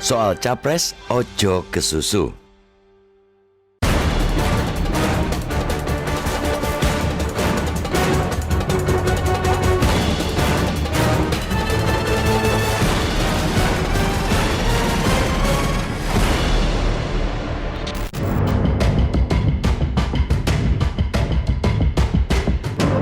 Soal capres, ojo kesusu.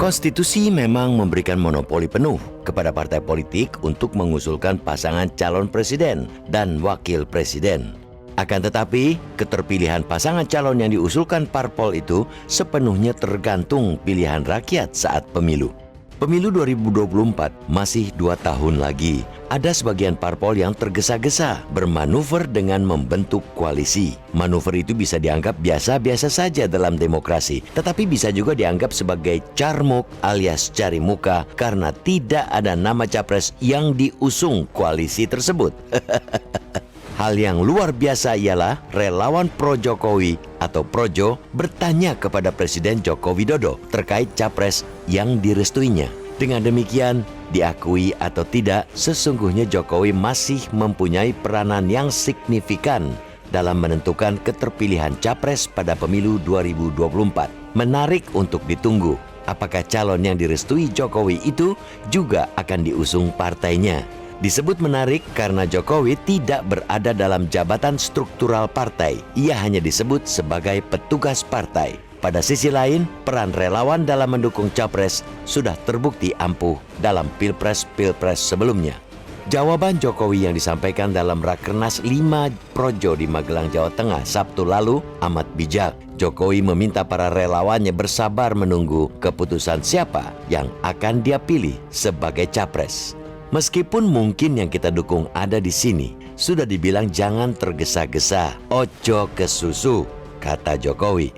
Konstitusi memang memberikan monopoli penuh kepada partai politik untuk mengusulkan pasangan calon presiden dan wakil presiden. Akan tetapi, keterpilihan pasangan calon yang diusulkan parpol itu sepenuhnya tergantung pilihan rakyat saat pemilu. Pemilu 2024 masih 2 tahun lagi. Ada sebagian parpol yang tergesa-gesa bermanuver dengan membentuk koalisi. Manuver itu bisa dianggap biasa-biasa saja dalam demokrasi, tetapi bisa juga dianggap sebagai carmuk alias cari muka karena tidak ada nama capres yang diusung koalisi tersebut. Hal yang luar biasa ialah relawan pro-Jokowi atau Projo bertanya kepada Presiden Joko Widodo terkait capres yang direstuinya. Dengan demikian, diakui atau tidak, sesungguhnya Jokowi masih mempunyai peranan yang signifikan dalam menentukan keterpilihan capres pada pemilu 2024. Menarik untuk ditunggu, apakah calon yang direstui Jokowi itu juga akan diusung partainya. Disebut menarik karena Jokowi tidak berada dalam jabatan struktural partai. Ia hanya disebut sebagai petugas partai. Pada sisi lain, peran relawan dalam mendukung capres sudah terbukti ampuh dalam pilpres-pilpres sebelumnya. Jawaban Jokowi yang disampaikan dalam Rakernas 5 Projo di Magelang, Jawa Tengah Sabtu lalu amat bijak. Jokowi meminta para relawannya bersabar menunggu keputusan siapa yang akan dia pilih sebagai capres. Meskipun mungkin yang kita dukung ada di sini, sudah dibilang jangan tergesa-gesa, ojo kesusu, kata Jokowi.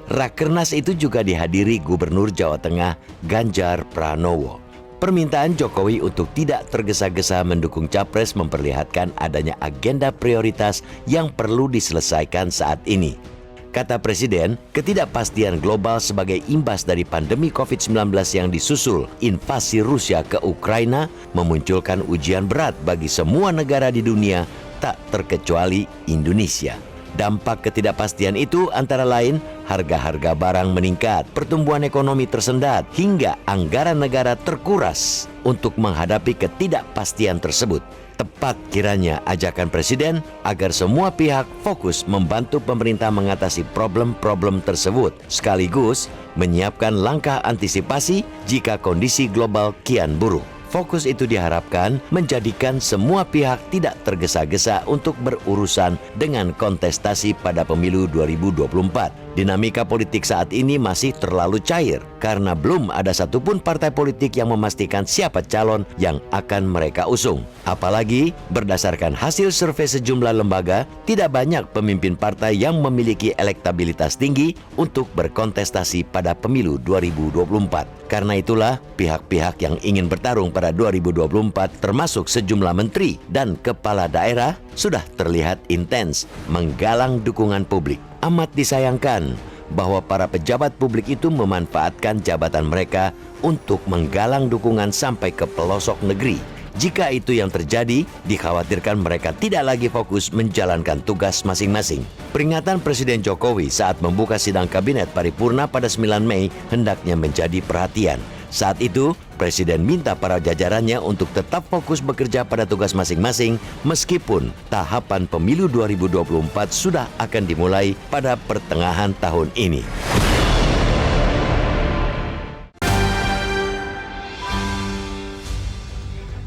Rakernas itu juga dihadiri Gubernur Jawa Tengah Ganjar Pranowo. Permintaan Jokowi untuk tidak tergesa-gesa mendukung capres memperlihatkan adanya agenda prioritas yang perlu diselesaikan saat ini. Kata Presiden, ketidakpastian global sebagai imbas dari pandemi COVID-19 yang disusul invasi Rusia ke Ukraina memunculkan ujian berat bagi semua negara di dunia, tak terkecuali Indonesia. Dampak ketidakpastian itu antara lain harga-harga barang meningkat, pertumbuhan ekonomi tersendat, hingga anggaran negara terkuras untuk menghadapi ketidakpastian tersebut. Tepat kiranya ajakan Presiden agar semua pihak fokus membantu pemerintah mengatasi problem-problem tersebut, sekaligus menyiapkan langkah antisipasi jika kondisi global kian buruk. Fokus itu diharapkan menjadikan semua pihak tidak tergesa-gesa untuk berurusan dengan kontestasi pada pemilu 2024. Dinamika politik saat ini masih terlalu cair karena belum ada satupun partai politik yang memastikan siapa calon yang akan mereka usung. Apalagi berdasarkan hasil survei sejumlah lembaga, tidak banyak pemimpin partai yang memiliki elektabilitas tinggi untuk berkontestasi pada pemilu 2024. Karena itulah pihak-pihak yang ingin bertarung pada 2024 termasuk sejumlah menteri dan kepala daerah sudah terlihat intens menggalang dukungan publik. Amat disayangkan bahwa para pejabat publik itu memanfaatkan jabatan mereka untuk menggalang dukungan sampai ke pelosok negeri. Jika itu yang terjadi, dikhawatirkan mereka tidak lagi fokus menjalankan tugas masing-masing. Peringatan Presiden Jokowi saat membuka sidang kabinet paripurna pada 9 Mei hendaknya menjadi perhatian. Saat itu, Presiden minta para jajarannya untuk tetap fokus bekerja pada tugas masing-masing meskipun tahapan pemilu 2024 sudah akan dimulai pada pertengahan tahun ini.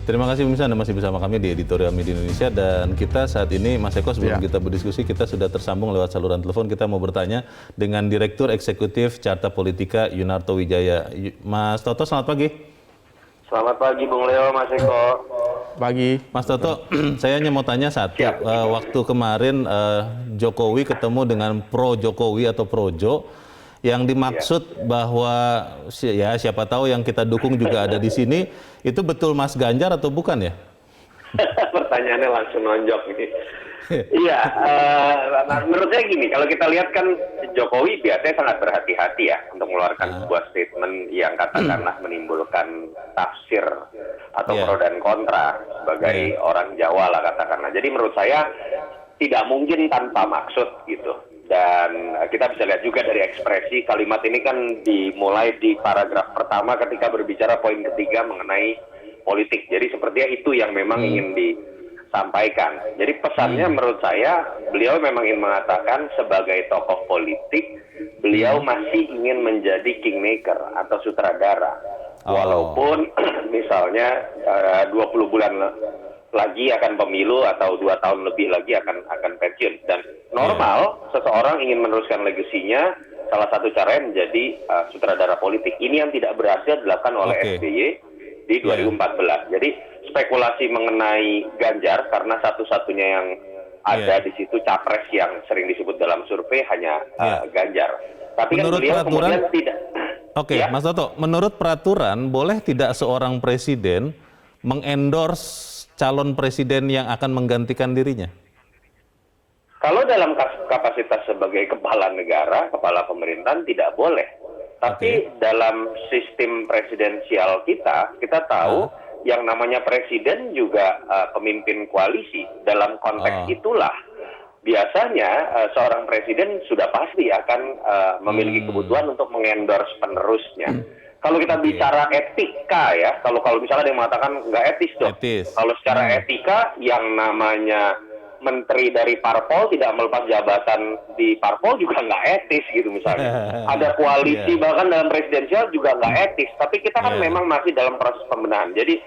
Terima kasih pemirsa, Anda masih bersama kami di Editorial Media Indonesia, dan kita saat ini, Mas Eko, sebelum kita berdiskusi, kita sudah tersambung lewat saluran telepon. Kita mau bertanya dengan Direktur Eksekutif Carta Politika Yunarto Wijaya. Mas Toto, selamat pagi. Selamat pagi Bung Leo, Mas Eko. Pagi. Mas Toto, saya hanya mau tanya satu. Waktu kemarin Jokowi ketemu dengan pro-Jokowi atau Projo, yang dimaksud bahwa ya siapa tahu yang kita dukung juga ada di sini, itu betul Mas Ganjar atau bukan ya? Pertanyaannya langsung nonjok nih. Iya, menurut saya gini, kalau kita lihat kan Jokowi biasanya sangat berhati-hati ya untuk mengeluarkan sebuah statement yang katakanlah menimbulkan tafsir atau Iya. pro dan kontra sebagai orang Jawa lah katakanlah. Jadi menurut saya tidak mungkin tanpa maksud gitu. Dan kita bisa lihat juga dari ekspresi kalimat ini kan dimulai di paragraf pertama ketika berbicara poin ketiga mengenai politik. Jadi sepertinya itu yang memang ingin disampaikan. Jadi pesannya menurut saya beliau memang ingin mengatakan sebagai tokoh politik beliau masih ingin menjadi kingmaker atau sutradara. Walaupun misalnya 20 bulan lagi akan pemilu atau 2 tahun lebih lagi akan pensiun. Dan normal seseorang ingin meneruskan legasinya, salah satu caranya menjadi sutradara politik. Ini yang tidak berhasil dilakukan oleh SBY di 2014. Jadi spekulasi mengenai Ganjar karena satu-satunya yang ada di situ capres yang sering disebut dalam survei hanya Ganjar. Tapi menurut kan beliau peraturan, kemudian tidak. Oke, Mas Toto, menurut peraturan boleh tidak seorang presiden mengendorse calon presiden yang akan menggantikan dirinya? Kalau dalam kapasitas sebagai kepala negara, kepala pemerintahan tidak boleh. Tapi dalam sistem presidensial kita tahu yang namanya presiden juga pemimpin koalisi. Dalam konteks itulah biasanya seorang presiden sudah pasti akan memiliki kebutuhan untuk mengendorse penerusnya. Kalau kita bicara etika ya, kalau misalnya ada yang mengatakan nggak etis dong. Kalau secara etika yang namanya menteri dari parpol tidak melepas jabatan di parpol juga nggak etis gitu misalnya. Ada koalisi bahkan dalam presidensial juga nggak etis. Tapi kita kan memang masih dalam proses pembenahan. Jadi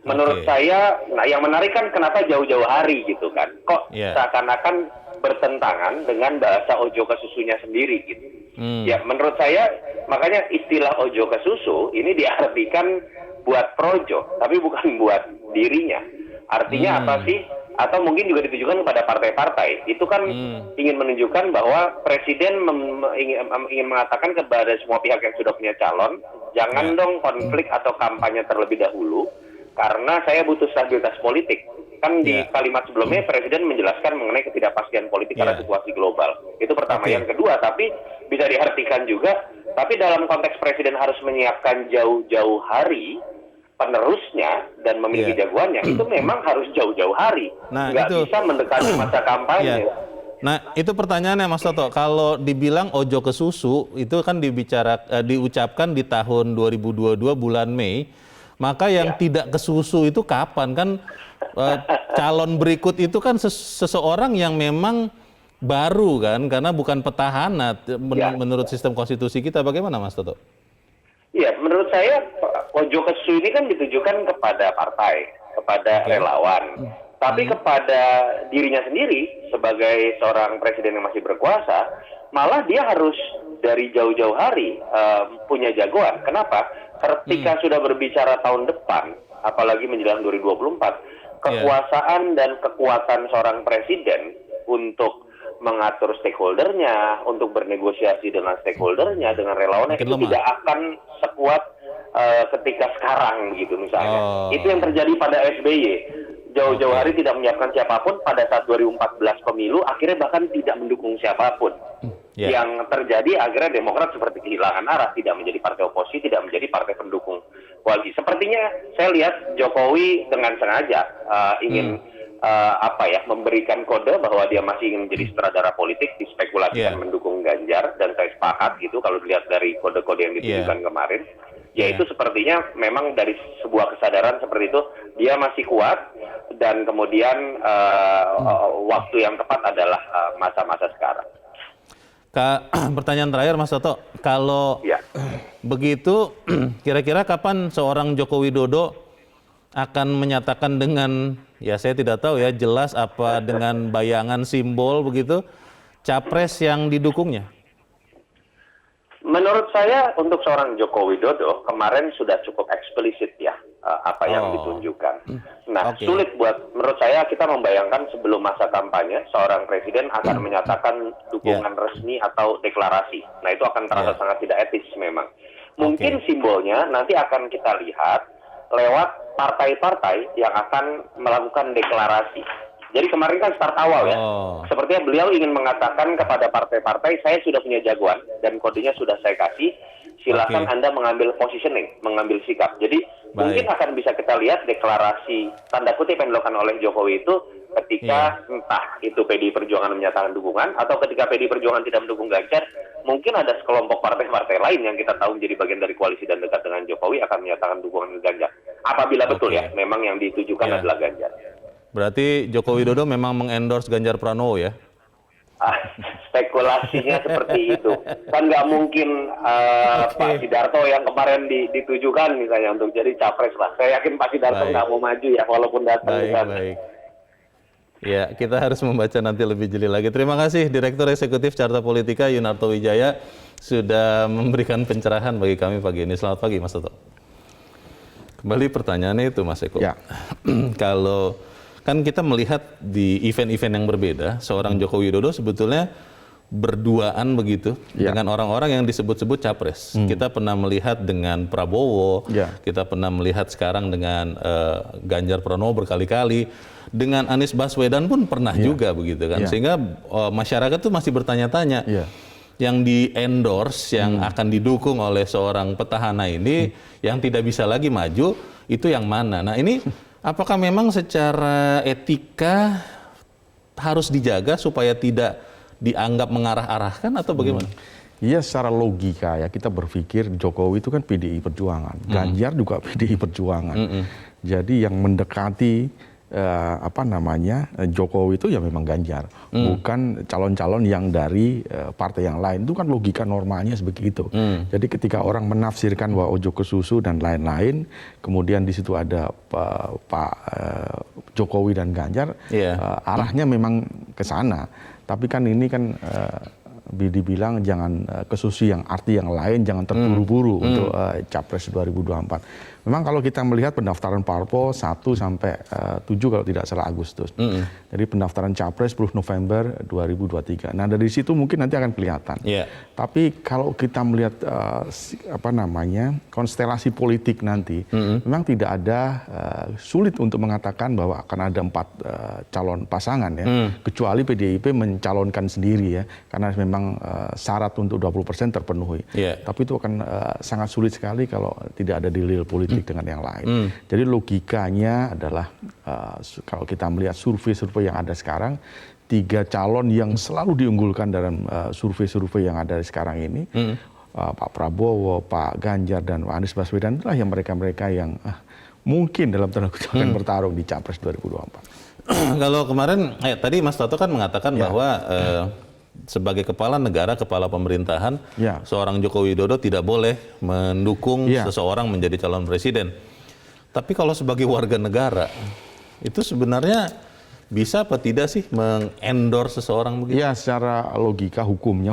menurut saya, nah yang menarik kan kenapa jauh-jauh hari gitu kan. Kok seakan-akan bertentangan dengan bahasa ojo ke susunya sendiri gitu. Ya menurut saya makanya istilah ojo ke susu ini diartikan buat projo tapi bukan buat dirinya. Artinya apa sih? Atau mungkin juga ditujukan kepada partai-partai. Itu kan ingin menunjukkan bahwa presiden ingin mengatakan kepada semua pihak yang sudah punya calon, jangan dong konflik atau kampanye terlebih dahulu karena saya butuh stabilitas politik. Kan di kalimat sebelumnya Presiden menjelaskan mengenai ketidakpastian politik karena situasi global. Itu pertama. Yang kedua, tapi bisa diartikan juga, tapi dalam konteks Presiden harus menyiapkan jauh-jauh hari penerusnya dan memiliki jagoannya, itu memang harus jauh-jauh hari. Nggak bisa mendekati masa kampanye. Nah, itu pertanyaannya Mas Toto. Kalau dibilang ojo ke susu, itu kan diucapkan di tahun 2022 bulan Mei. Maka yang tidak ke susu itu kapan? Kan calon berikut itu kan seseorang yang memang baru kan, karena bukan petahana menurut sistem konstitusi kita. Bagaimana Mas Toto? Iya, menurut saya ojo ke susu ini kan ditujukan kepada partai, kepada relawan. Tapi kepada dirinya sendiri sebagai seorang presiden yang masih berkuasa, malah dia harus dari jauh-jauh hari punya jagoan. Kenapa? Ketika sudah berbicara tahun depan, apalagi menjelang 2024, kekuasaan dan kekuatan seorang presiden untuk mengatur stakeholdernya, untuk bernegosiasi dengan stakeholdernya, dengan relawannya, itu tidak akan sekuat ketika sekarang gitu misalnya. Itu yang terjadi pada SBY. Jauh-jauh hari tidak menyiapkan siapapun, pada saat 2014 pemilu akhirnya bahkan tidak mendukung siapapun. Yang terjadi akhirnya Demokrat seperti kehilangan arah, tidak menjadi partai oposisi, tidak menjadi partai pendukung koalisi. Sepertinya saya lihat Jokowi dengan sengaja ingin memberikan kode bahwa dia masih ingin menjadi sutradara politik, dispekulasikan mendukung Ganjar, dan saya sepakat gitu kalau dilihat dari kode-kode yang ditunjukkan kemarin. Yaitu sepertinya memang dari sebuah kesadaran seperti itu dia masih kuat, dan kemudian waktu yang tepat adalah masa-masa sekarang. Pertanyaan terakhir Mas Toto, kalau begitu kira-kira kapan seorang Joko Widodo akan menyatakan dengan, ya saya tidak tahu ya jelas apa dengan bayangan simbol begitu, capres yang didukungnya? Menurut saya untuk seorang Joko Widodo kemarin sudah cukup eksplisit ya apa yang ditunjukkan. Nah, sulit menurut saya kita membayangkan sebelum masa kampanye seorang presiden akan menyatakan dukungan resmi atau deklarasi. Nah, itu akan terasa sangat tidak etis memang. Mungkin simbolnya nanti akan kita lihat lewat partai-partai yang akan melakukan deklarasi. Jadi kemarin kan start awal ya. Sepertinya beliau ingin mengatakan kepada partai-partai, saya sudah punya jagoan dan kodenya sudah saya kasih. Silakan Anda mengambil positioning, mengambil sikap. Jadi mungkin akan bisa kita lihat deklarasi tanda kutip yang dilakukan oleh Jokowi itu ketika entah itu PDI Perjuangan menyatakan dukungan atau ketika PDI Perjuangan tidak mendukung Ganjar, mungkin ada sekelompok partai-partai lain yang kita tahu menjadi bagian dari koalisi dan dekat dengan Jokowi akan menyatakan dukungan ke Ganjar. Apabila betul ya, memang yang ditujukan adalah Ganjar. Berarti Joko Widodo memang mengendorse Ganjar Pranowo ya? Spekulasinya seperti itu. Kan nggak mungkin Pak Sidarto yang kemarin ditujukan misalnya untuk jadi capres lah. Saya yakin Pak Sidarto nggak mau maju ya, walaupun datang. Baik. Ya, kita harus membaca nanti lebih jeli lagi. Terima kasih Direktur Eksekutif Carta Politika Yunarto Wijaya sudah memberikan pencerahan bagi kami pagi ini. Selamat pagi Mas Toto. Kembali pertanyaannya itu Mas Eko. Ya. Kalau kan kita melihat di event-event yang berbeda, seorang Joko Widodo sebetulnya berduaan begitu dengan orang-orang yang disebut-sebut capres. Kita pernah melihat dengan Prabowo, kita pernah melihat sekarang dengan Ganjar Pranowo berkali-kali, dengan Anies Baswedan pun pernah juga begitu kan. Sehingga masyarakat tuh masih bertanya-tanya, yang di-endorse, yang akan didukung oleh seorang petahana ini, yang tidak bisa lagi maju, itu yang mana? Nah ini apakah memang secara etika harus dijaga supaya tidak dianggap mengarah-arahkan atau bagaimana? Iya, secara logika ya kita berpikir Jokowi itu kan PDI Perjuangan, Ganjar juga PDI Perjuangan. Jadi yang mendekati Jokowi itu ya memang Ganjar, bukan calon-calon yang dari partai yang lain. Itu kan logika normalnya sebegitu. Jadi ketika orang menafsirkan bahwa ojo ke susu dan lain-lain, kemudian di situ ada Pak Jokowi dan Ganjar, arahnya memang ke sana. Tapi kan ini kan dibilang jangan ke susu yang arti yang lain, jangan terburu-buru untuk Capres 2024. Memang kalau kita melihat pendaftaran parpol 1 sampai 7 kalau tidak salah Agustus. Jadi pendaftaran Capres 10 November 2023. Nah dari situ mungkin nanti akan kelihatan. Tapi kalau kita melihat konstelasi politik nanti, memang tidak ada sulit untuk mengatakan bahwa akan ada 4 calon pasangan ya. Kecuali PDIP mencalonkan sendiri ya, karena memang syarat untuk 20% terpenuhi. Tapi itu akan sangat sulit sekali kalau tidak ada deal politik dengan yang lain. Jadi logikanya adalah kalau kita melihat survei-survei yang ada sekarang, 3 calon yang selalu diunggulkan dalam survei-survei yang ada sekarang ini, Pak Prabowo, Pak Ganjar, dan Pak Anies Baswedan itulah yang mereka-mereka yang mungkin dalam tanda kutip akan bertarung di Capres 2024. Kalau kemarin, tadi Mas Toto kan mengatakan bahwa sebagai kepala negara, kepala pemerintahan, seorang Joko Widodo tidak boleh mendukung seseorang menjadi calon presiden. Tapi kalau sebagai warga negara, itu sebenarnya bisa apa tidak sih mengendorse seseorang begitu? Ya, secara logika hukumnya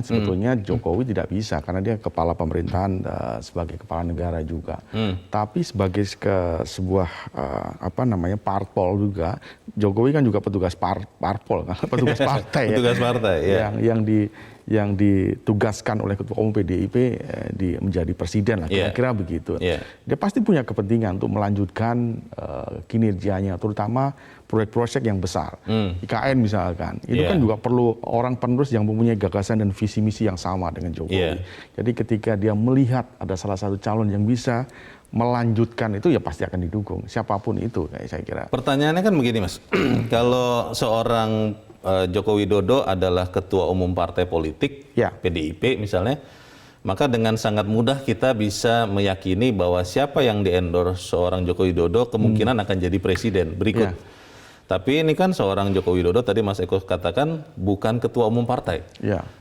sebetulnya Jokowi tidak bisa karena dia kepala pemerintahan sebagai kepala negara juga. Tapi sebagai sebuah parpol juga, Jokowi kan juga petugas parpol kan, petugas partai. Petugas partai ya. Yang ditugaskan oleh Ketua Umum PDIP menjadi presiden lah, kira-kira begitu. Dia pasti punya kepentingan untuk melanjutkan kinerjanya, terutama proyek-proyek yang besar. IKN misalkan, itu kan juga perlu orang penerus yang mempunyai gagasan dan visi misi yang sama dengan Jokowi. Jadi ketika dia melihat ada salah satu calon yang bisa melanjutkan itu, ya pasti akan didukung siapapun itu, saya kira. Pertanyaannya kan begini Mas, kalau seorang Joko Widodo adalah ketua umum partai politik, PDIP misalnya, maka dengan sangat mudah kita bisa meyakini bahwa siapa yang di-endorse seorang Joko Widodo kemungkinan akan jadi presiden berikut. Tapi ini kan seorang Joko Widodo, tadi Mas Eko katakan bukan ketua umum partai.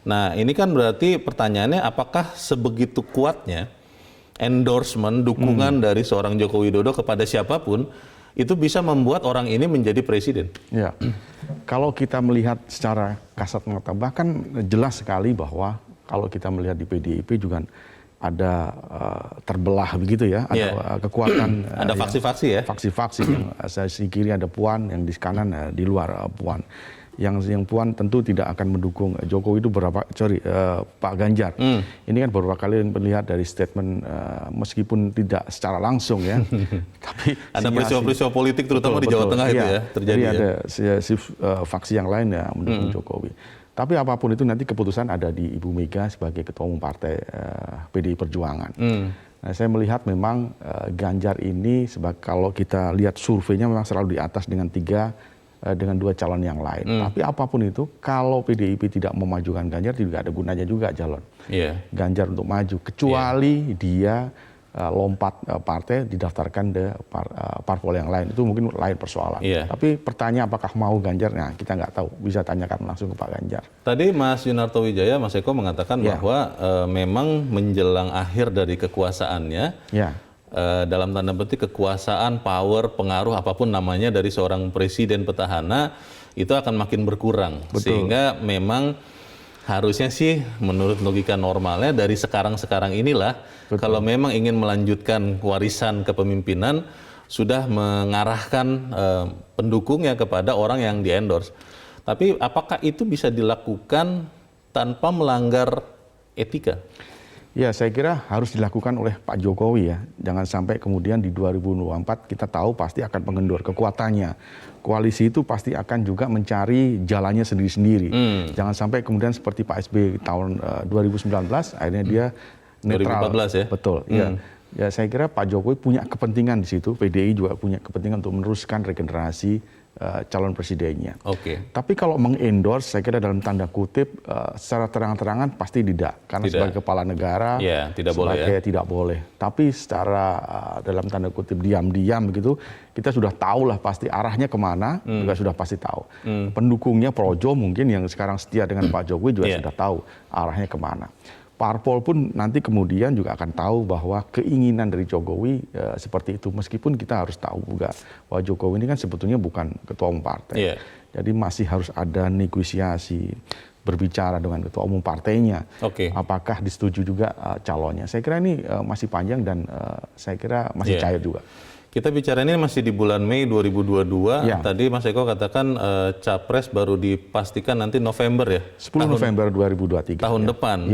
Nah ini kan berarti pertanyaannya apakah sebegitu kuatnya endorsement, dukungan dari seorang Joko Widodo kepada siapapun, itu bisa membuat orang ini menjadi presiden? Ya, kalau kita melihat secara kasat mata, bahkan jelas sekali bahwa kalau kita melihat di PDIP juga ada terbelah begitu ya, ada kekuatan. Ada faksi-faksi ya? Faksi-faksi, yang di kiri ada Puan, yang di kanan di luar Puan. Yang Puan tentu tidak akan mendukung Jokowi itu Pak Ganjar. Ini kan beberapa kali melihat dari statement meskipun tidak secara langsung ya, tapi ada peristiwa-peristiwa politik terutama di Jawa Tengah itu ya terjadi. Jadi ada faksi yang lain ya mendukung Jokowi. Tapi apapun itu nanti keputusan ada di Ibu Mega sebagai ketua umum partai PDI Perjuangan. Nah, saya melihat memang Ganjar ini kalau kita lihat surveinya memang selalu di atas dengan dua calon yang lain. Tapi apapun itu, kalau PDIP tidak memajukan Ganjar, tidak ada gunanya juga calon Ganjar untuk maju, kecuali dia lompat partai didaftarkan ke parpol yang lain. Itu mungkin lain persoalan. Tapi pertanyaan apakah mau Ganjar, nah kita nggak tahu. Bisa tanyakan langsung ke Pak Ganjar. Tadi Mas Yunarto Wijaya, Mas Eko mengatakan bahwa memang menjelang akhir dari kekuasaannya, dalam tanda petik kekuasaan, power, pengaruh apapun namanya dari seorang presiden petahana itu akan makin berkurang. Sehingga memang harusnya sih menurut logika normalnya dari sekarang inilah kalau memang ingin melanjutkan warisan kepemimpinan sudah mengarahkan pendukungnya kepada orang yang di-endorse. Tapi apakah itu bisa dilakukan tanpa melanggar etika? Ya, saya kira harus dilakukan oleh Pak Jokowi ya. Jangan sampai kemudian di 2024 kita tahu pasti akan mengendor kekuatannya. Koalisi itu pasti akan juga mencari jalannya sendiri-sendiri. Jangan sampai kemudian seperti Pak SBY tahun 2019 akhirnya dia netral. 2014 ya? Betul. Ya, saya kira Pak Jokowi punya kepentingan di situ. PDI juga punya kepentingan untuk meneruskan regenerasi calon presidennya. Tapi kalau mengendorse, saya kira dalam tanda kutip secara terang-terangan pasti tidak, karena sebagai kepala negara tidak boleh. Tapi secara dalam tanda kutip diam-diam begitu, kita sudah tahu lah pasti arahnya kemana, juga sudah pasti tahu. Pendukungnya Projo mungkin yang sekarang setia dengan Pak Jokowi juga sudah tahu arahnya kemana. Parpol pun nanti kemudian juga akan tahu bahwa keinginan dari Jokowi seperti itu. Meskipun kita harus tahu juga bahwa Jokowi ini kan sebetulnya bukan ketua umum partai. Jadi masih harus ada negosiasi, berbicara dengan ketua umum partainya. Apakah disetujui juga calonnya. Saya kira ini masih panjang dan saya kira masih cair juga. Kita bicara ini masih di bulan Mei 2022. Tadi Mas Eko katakan capres baru dipastikan nanti November ya? 10 November 2023. Tahun depan.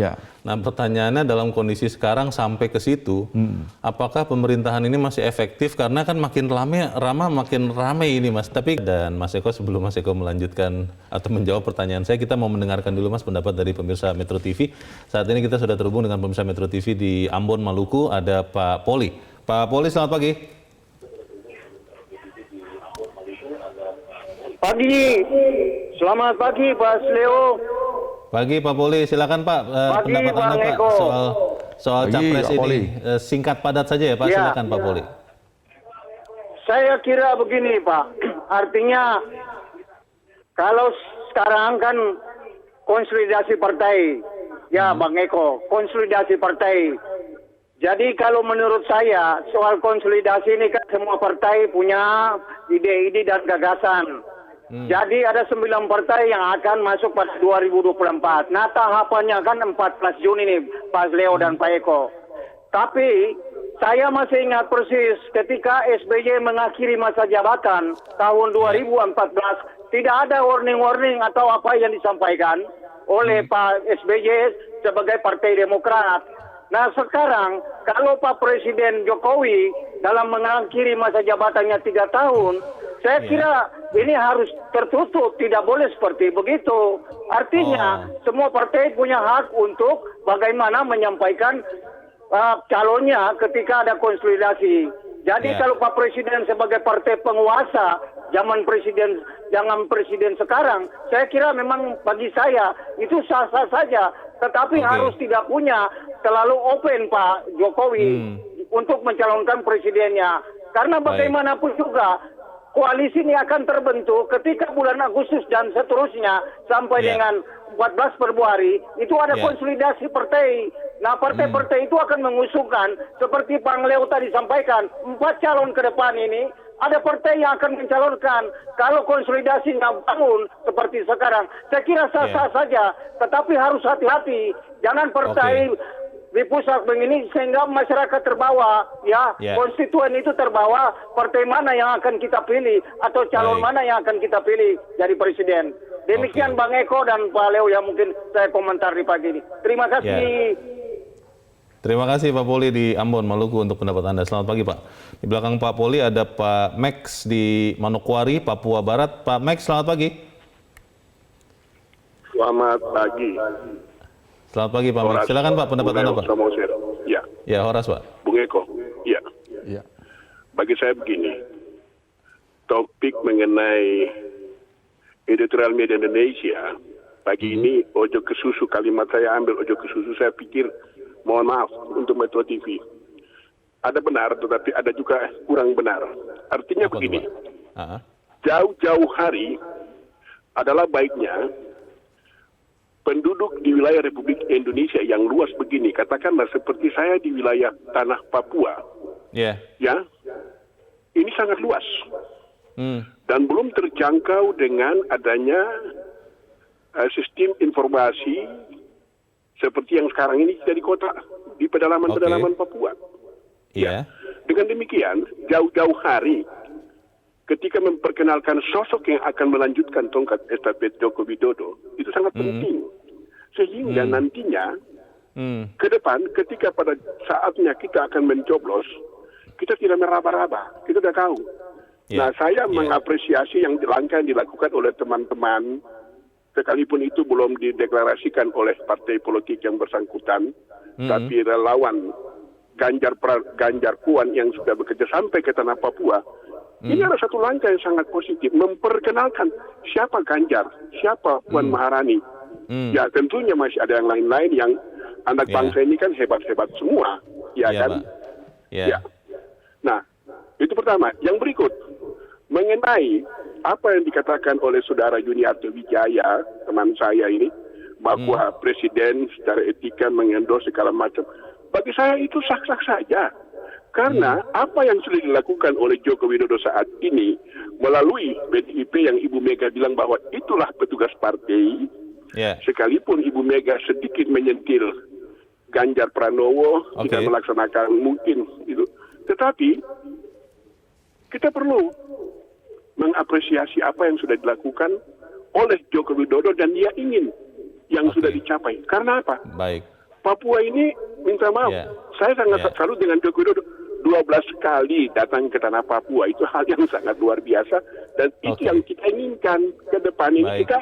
Nah, pertanyaannya dalam kondisi sekarang sampai ke situ, apakah pemerintahan ini masih efektif? Karena kan makin makin ramai ini Mas. Tapi dan Mas Eko, sebelum Mas Eko melanjutkan atau menjawab pertanyaan saya, kita mau mendengarkan dulu Mas pendapat dari pemirsa Metro TV. Saat ini kita sudah terhubung dengan pemirsa Metro TV di Ambon, Maluku. Ada Pak Poli. Pak Poli, selamat pagi. Pagi, selamat pagi Pak Leo. Pagi Pak Poli, silakan Pak. Pendapat Anda Pak soal capres ini. Singkat padat saja ya Pak, silakan Pak Poli. Saya kira begini Pak, artinya kalau sekarang kan konsolidasi partai, Bang Eko, konsolidasi partai. Jadi kalau menurut saya soal konsolidasi ini kan semua partai punya ide-ide dan gagasan. Jadi ada 9 partai yang akan masuk pada 2024. Nah, tahapannya kan 14 Juni nih, Pak Leo dan Pak Eko. Tapi saya masih ingat persis ketika SBY mengakhiri masa jabatan tahun 2014, tidak ada warning-warning atau apa yang disampaikan oleh Pak SBY sebagai Partai Demokrat. Nah sekarang kalau Pak Presiden Jokowi dalam mengakhiri masa jabatannya 3 tahun, saya kira ini harus tertutup, tidak boleh seperti begitu. Artinya semua partai punya hak untuk bagaimana menyampaikan calonnya ketika ada konsolidasi. Jadi kalau Pak Presiden sebagai partai penguasa zaman presiden sekarang, saya kira memang bagi saya itu sah-sah saja. Tetapi harus tidak punya terlalu open Pak Jokowi untuk mencalonkan presidennya. Karena bagaimanapun juga koalisi ini akan terbentuk ketika bulan Agustus dan seterusnya sampai dengan 14 Februari itu ada konsolidasi partai. Nah partai-partai itu akan mengusungkan seperti Bang Leo tadi sampaikan 4 calon ke depan ini. Ada partai yang akan mencalonkan. Kalau konsolidasi nggak bangun seperti sekarang, saya kira sah-sah saja. Tetapi harus hati-hati. Jangan partai di pusat begini sehingga masyarakat terbawa, konstituen itu terbawa. Partai mana yang akan kita pilih atau calon mana yang akan kita pilih jadi presiden. Demikian Bang Eko dan Pak Leo yang mungkin saya komentar di pagi ini. Terima kasih. Terima kasih Pak Poli di Ambon, Maluku untuk pendapat Anda. Selamat pagi Pak. Di belakang Pak Poli ada Pak Max di Manokwari, Papua Barat. Pak Max, selamat pagi. Selamat pagi. Selamat pagi Pak Max. Silakan Pak pendapat Anda Pak. Ya, Ya, Horas Pak. Bung Eko. Ya, Ya. bagi saya begini, topik mengenai editorial media Indonesia pagi ini ojo ke susu, kalimat saya ambil ojo ke susu, saya pikir mohon maaf untuk Metro TV. Ada benar tetapi ada juga kurang benar. Artinya Apa tuh, begini, Pak? jauh-jauh hari adalah baiknya penduduk di wilayah Republik Indonesia yang luas begini, katakanlah seperti saya di wilayah tanah Papua, Ya. ya, ini sangat luas Hmm. dan belum terjangkau dengan adanya sistem informasi seperti yang sekarang ini kita di kota, di pedalaman-pedalaman Papua. Iya. Dengan demikian, jauh-jauh hari ketika memperkenalkan sosok yang akan melanjutkan tongkat estafet Joko Widodo, itu sangat penting. Sehingga nantinya, ke depan ketika pada saatnya kita akan mencoblos, kita tidak meraba-raba, kita sudah tahu. Nah, saya mengapresiasi yang langkah yang dilakukan oleh teman-teman, sekalipun itu belum dideklarasikan oleh partai politik yang bersangkutan, tapi relawan Ganjar Puan yang sudah bekerja sampai ke tanah Papua. Ini adalah satu langkah yang sangat positif, memperkenalkan siapa Ganjar, siapa Puan Maharani. Ya tentunya masih ada yang lain-lain yang anak bangsa ini kan hebat-hebat semua, ya kan? Pak. Ya. Ya. Nah, itu pertama. Yang berikut, mengenai apa yang dikatakan oleh saudara Yuniarto Wijaya, teman saya ini, bahwa presiden secara etika mengendorse segala macam. Bagi saya itu sah-sah saja. Karena apa yang sudah dilakukan oleh Joko Widodo saat ini melalui PDIP yang Ibu Mega bilang bahwa itulah petugas partai, sekalipun Ibu Mega sedikit menyentil Ganjar Pranowo tidak melaksanakan mungkin itu. Tetapi kita perlu mengapresiasi apa yang sudah dilakukan oleh Joko Widodo dan dia ingin yang sudah dicapai. Karena apa? Baik. Papua ini, minta maaf, saya sangat salut dengan Joko Widodo. 12 kali datang ke tanah Papua, itu hal yang sangat luar biasa. Dan itu yang kita inginkan ke depan ini. Kita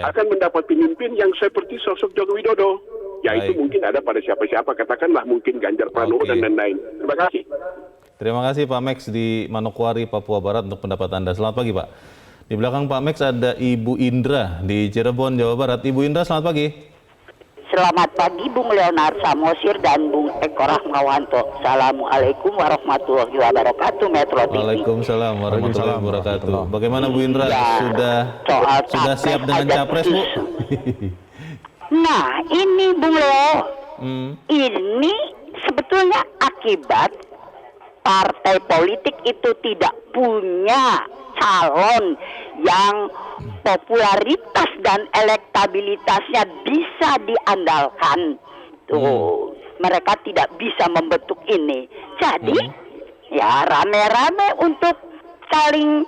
akan mendapat pemimpin yang seperti sosok Joko Widodo. Yaitu mungkin ada pada siapa-siapa, katakanlah mungkin Ganjar Pranowo dan lain-lain. Terima kasih. Terima kasih Pak Max di Manokwari, Papua Barat untuk pendapat Anda. Selamat pagi Pak. Di belakang Pak Max ada Ibu Indra di Cirebon, Jawa Barat. Ibu Indra, selamat pagi. Selamat pagi Bung Leonard Samosir dan Bung Eko Rahmawanto. Assalamualaikum warahmatullahi wabarakatuh, Metro TV. Waalaikumsalam warahmatullahi wabarakatuh. Bagaimana Bu Indra? Sudah siap dengan capres, Bu? Nah, ini Bung Leo, ini sebetulnya akibat partai politik itu tidak punya calon yang popularitas dan elektabilitasnya bisa diandalkan. Tuh, mereka tidak bisa membentuk ini. Jadi, ya rame-rame untuk saling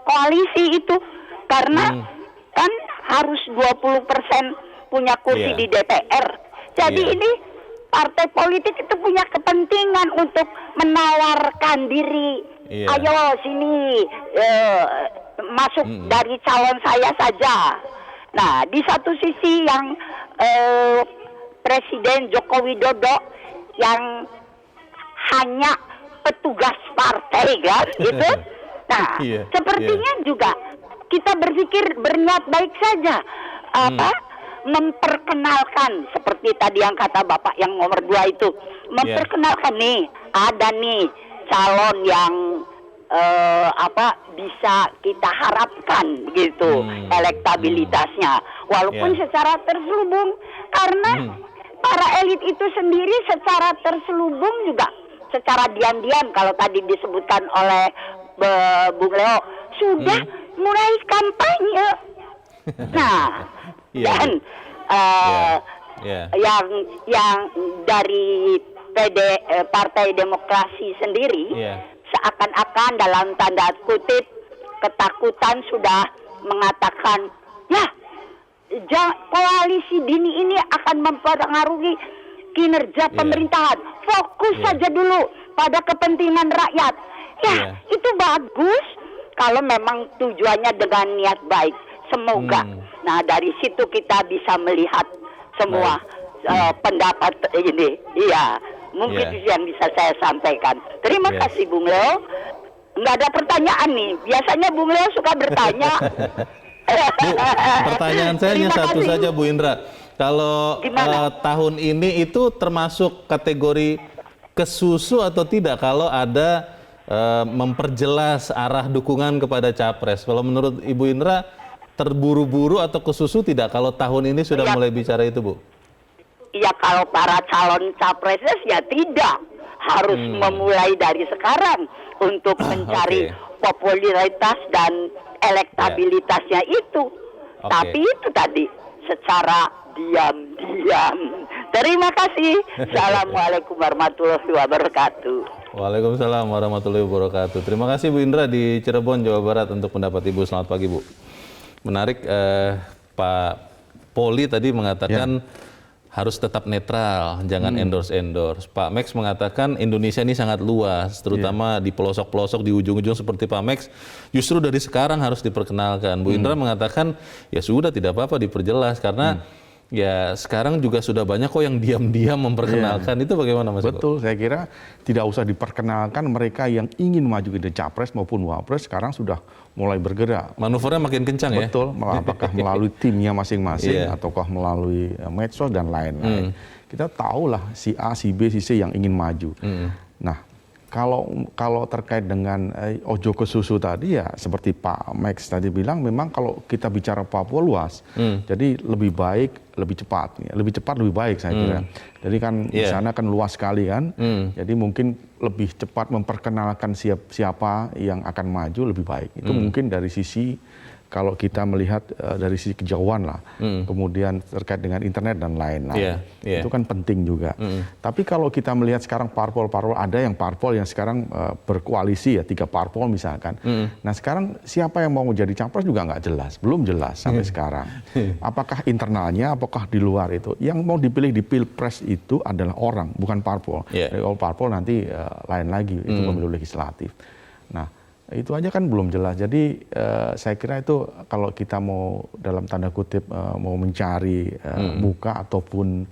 koalisi itu. Karena kan harus 20% punya kursi di DPR. Jadi ini partai politik itu punya kepentingan untuk menawarkan diri. Ayo sini masuk dari calon saya saja. Nah, di satu sisi yang Presiden Joko Widodo yang hanya petugas partai kan, gitu. Nah, sepertinya juga kita berpikir berniat baik saja, memperkenalkan seperti tadi yang kata Bapak yang nomor 2 itu, memperkenalkan nih ada nih calon yang bisa kita harapkan gitu elektabilitasnya, walaupun secara terselubung, karena para elit itu sendiri secara terselubung juga secara diam-diam kalau tadi disebutkan oleh Bung Leo sudah mulai kampanye. Nah, dan yang dari Partai Demokrasi sendiri seakan-akan dalam tanda kutip ketakutan sudah mengatakan koalisi dini ini akan mempengaruhi kinerja pemerintahan. Fokus saja dulu pada kepentingan rakyat. Itu bagus kalau memang tujuannya dengan niat baik. Semoga. Nah, dari situ kita bisa melihat semua pendapat ini. Iya. Mungkin Yeah. itu yang bisa saya sampaikan. Terima Yes. kasih Bung Leo. Nggak ada pertanyaan nih. Biasanya Bung Leo suka bertanya. Bu, pertanyaan saya hanya Terima satu kasih. saja Bu Indra. Kalau Gimana? tahun ini itu termasuk kategori kesusu atau tidak kalau ada memperjelas arah dukungan kepada capres? Kalau menurut Ibu Indra terburu-buru atau kesusu tidak kalau tahun ini sudah Ya. mulai bicara itu, Bu? Ya kalau para calon capresnya ya tidak. Harus memulai dari sekarang untuk mencari Oke. popularitas dan elektabilitasnya itu. Oke. Tapi itu tadi secara diam-diam. Terima kasih. Assalamualaikum warahmatullahi wabarakatuh. Waalaikumsalam warahmatullahi wabarakatuh. Terima kasih Bu Indra di Cirebon, Jawa Barat untuk pendapat Ibu. Selamat pagi Bu. Menarik Pak Poli tadi mengatakan harus tetap netral, jangan endorse-endorse. Pak Max mengatakan Indonesia ini sangat luas, terutama di pelosok-pelosok, di ujung-ujung seperti Pak Max, justru dari sekarang harus diperkenalkan. Bu Indra mengatakan ya sudah tidak apa-apa diperjelas karena ya sekarang juga sudah banyak kok yang diam-diam memperkenalkan. Itu bagaimana Mas Eko? Betul, saya kira tidak usah diperkenalkan, mereka yang ingin maju ke capres maupun wapres sekarang sudah mulai bergerak. Manuvernya makin kencang ya? Betul, apakah melalui timnya masing-masing Iya. ataukah melalui medsos dan lain-lain. Kita tahulah si A, si B, si C yang ingin maju. Nah, kalau terkait dengan ojo ke susu tadi ya seperti Pak Max tadi bilang, memang kalau kita bicara Papua luas, jadi lebih baik lebih cepat, lebih cepat lebih baik saya kira. Jadi kan di sana kan luas sekali kan, jadi mungkin lebih cepat memperkenalkan siapa yang akan maju lebih baik. Itu mungkin dari sisi kalau kita melihat dari sisi kejauhan lah, kemudian terkait dengan internet dan lain-lain, itu kan penting juga. Tapi kalau kita melihat sekarang parpol-parpol, ada yang parpol yang sekarang berkoalisi ya, 3 parpol misalkan. Nah sekarang siapa yang mau jadi capres juga nggak jelas, belum jelas sampai sekarang. Apakah internalnya, apakah di luar itu? Yang mau dipilih di pilpres itu adalah orang, bukan parpol. Kalau parpol nanti lain lagi, itu pemilu legislatif. Nah itu aja kan belum jelas. Jadi saya kira itu kalau kita mau dalam tanda kutip mau mencari muka ataupun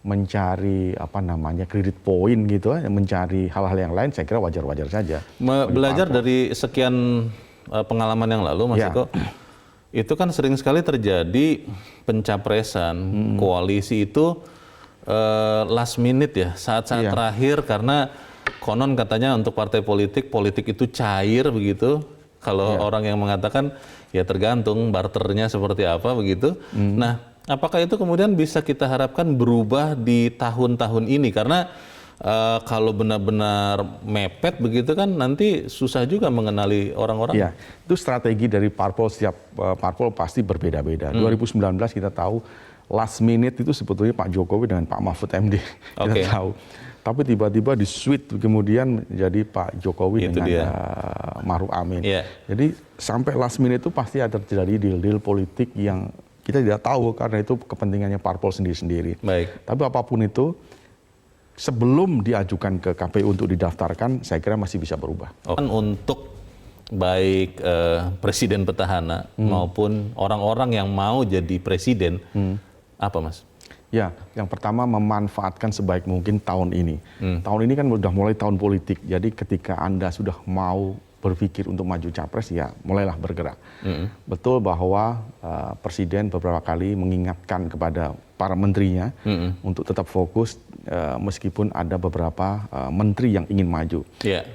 mencari apa namanya kredit poin gitu, mencari hal-hal yang lain, saya kira wajar-wajar saja. Belajar dari sekian pengalaman yang lalu, Mas Eko, itu kan sering sekali terjadi pencapresan koalisi itu last minute ya, saat-saat terakhir karena konon katanya untuk partai politik itu cair begitu. Kalau orang yang mengatakan ya tergantung barternya seperti apa begitu. Nah, apakah itu kemudian bisa kita harapkan berubah di tahun-tahun ini? Karena kalau benar-benar mepet begitu kan nanti susah juga mengenali orang-orang. Iya, itu strategi dari parpol, setiap parpol pasti berbeda-beda. 2019 kita tahu last minute itu sebetulnya Pak Jokowi dengan Pak Mahfud MD. Kita tahu. Tapi tiba-tiba di switch kemudian jadi Pak Jokowi itu dengan Maruf Amin. Jadi sampai last minute itu pasti ada terjadi deal-deal politik yang kita tidak tahu karena itu kepentingannya parpol sendiri-sendiri. Tapi apapun itu, sebelum diajukan ke KPU untuk didaftarkan, saya kira masih bisa berubah. Untuk baik presiden petahana maupun orang-orang yang mau jadi presiden, apa Mas? Ya, yang pertama memanfaatkan sebaik mungkin tahun ini. Tahun ini kan sudah mulai tahun politik, jadi ketika Anda sudah mau berpikir untuk maju capres, ya mulailah bergerak. Betul bahwa Presiden beberapa kali mengingatkan kepada para menterinya untuk tetap fokus meskipun ada beberapa menteri yang ingin maju.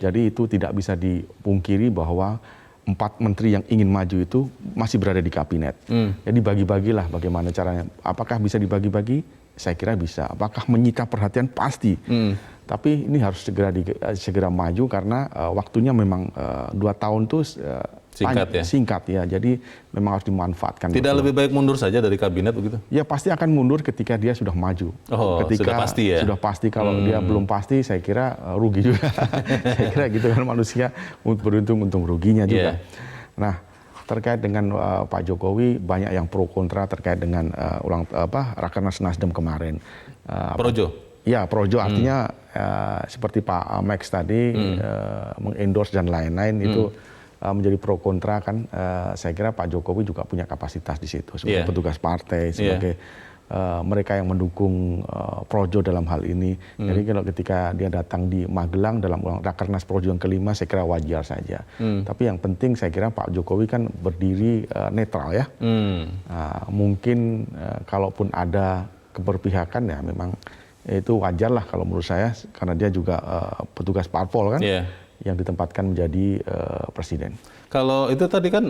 Jadi itu tidak bisa dipungkiri bahwa 4 menteri yang ingin maju itu masih berada di kabinet. Jadi bagi-bagilah bagaimana caranya. Apakah bisa dibagi-bagi? Saya kira bisa. Apakah menyita perhatian? Pasti. Tapi ini harus segera maju karena waktunya memang 2 tahun itu singkat ya. Jadi memang harus dimanfaatkan. Tidak lebih baik mundur saja dari kabinet begitu? Ya pasti akan mundur ketika dia sudah maju. Sudah pasti ya? Sudah pasti. Kalau dia belum pasti, saya kira rugi juga. Saya kira gitu kan, manusia beruntung untung ruginya juga. Nah, terkait dengan Pak Jokowi, banyak yang pro kontra terkait dengan Rakernas Nasdem kemarin. Projo? Ya, projo artinya seperti Pak Max tadi mengendorse dan lain-lain itu menjadi pro kontra kan. Saya kira Pak Jokowi juga punya kapasitas di situ sebagai petugas partai, sebagai mereka yang mendukung Projo dalam hal ini. Jadi kalau ketika dia datang di Magelang dalam Rakernas Projo yang kelima, saya kira wajar saja. Tapi yang penting saya kira Pak Jokowi kan berdiri netral ya. Mungkin kalaupun ada keberpihakan ya memang itu wajar lah kalau menurut saya, karena dia juga petugas parpol kan, yang ditempatkan menjadi presiden. Kalau itu tadi kan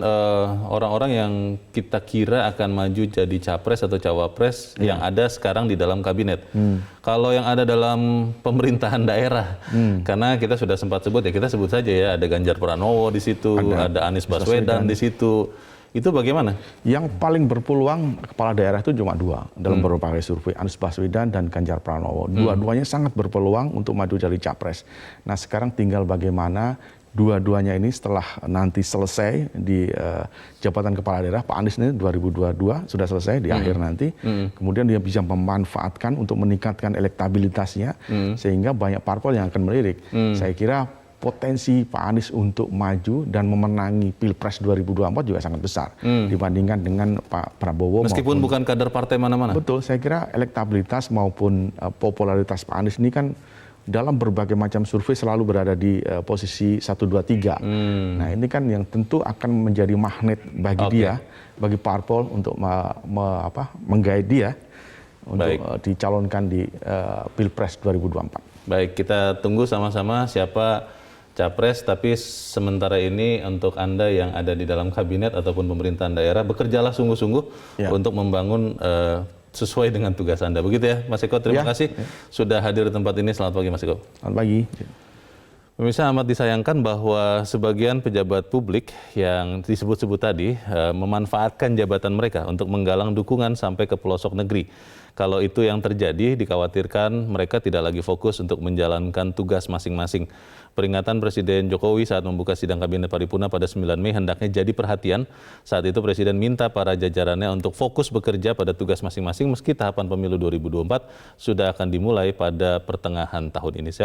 orang-orang yang kita kira akan maju jadi capres atau cawapres yang ada sekarang di dalam kabinet. Kalau yang ada dalam pemerintahan daerah, karena kita sudah sempat sebut ya, kita sebut saja ya, ada Ganjar Pranowo di situ, ada Anies Baswedan di situ. Itu bagaimana? Yang paling berpeluang kepala daerah itu cuma dua dalam beberapa kali survei, Anies Baswedan dan Ganjar Pranowo. Dua-duanya sangat berpeluang untuk maju jadi capres. Nah sekarang tinggal bagaimana dua-duanya ini setelah nanti selesai di jabatan kepala daerah, Pak Anies ini 2022 sudah selesai di akhir nanti, kemudian dia bisa memanfaatkan untuk meningkatkan elektabilitasnya sehingga banyak parpol yang akan melirik. Saya kira potensi Pak Anies untuk maju dan memenangi Pilpres 2024 juga sangat besar dibandingkan dengan Pak Prabowo. Meskipun bukan kader partai mana-mana. Betul, saya kira elektabilitas maupun popularitas Pak Anies ini kan dalam berbagai macam survei selalu berada di posisi 1, 2, 3. Nah ini kan yang tentu akan menjadi magnet bagi dia, bagi parpol untuk menggait dia untuk dicalonkan di Pilpres 2024. Baik, kita tunggu sama-sama siapa capres, tapi sementara ini untuk Anda yang ada di dalam kabinet ataupun pemerintahan daerah, bekerjalah sungguh-sungguh untuk membangun sesuai dengan tugas Anda. Begitu ya, Mas Eko. Terima kasih sudah hadir di tempat ini. Selamat pagi, Mas Eko. Selamat pagi. Pemirsa, amat disayangkan bahwa sebagian pejabat publik yang disebut-sebut tadi memanfaatkan jabatan mereka untuk menggalang dukungan sampai ke pelosok negeri. Kalau itu yang terjadi, dikhawatirkan mereka tidak lagi fokus untuk menjalankan tugas masing-masing. Peringatan Presiden Jokowi saat membuka sidang Kabinet Paripurna pada 9 Mei hendaknya jadi perhatian. Saat itu Presiden minta para jajarannya untuk fokus bekerja pada tugas masing-masing meski tahapan pemilu 2024 sudah akan dimulai pada pertengahan tahun ini.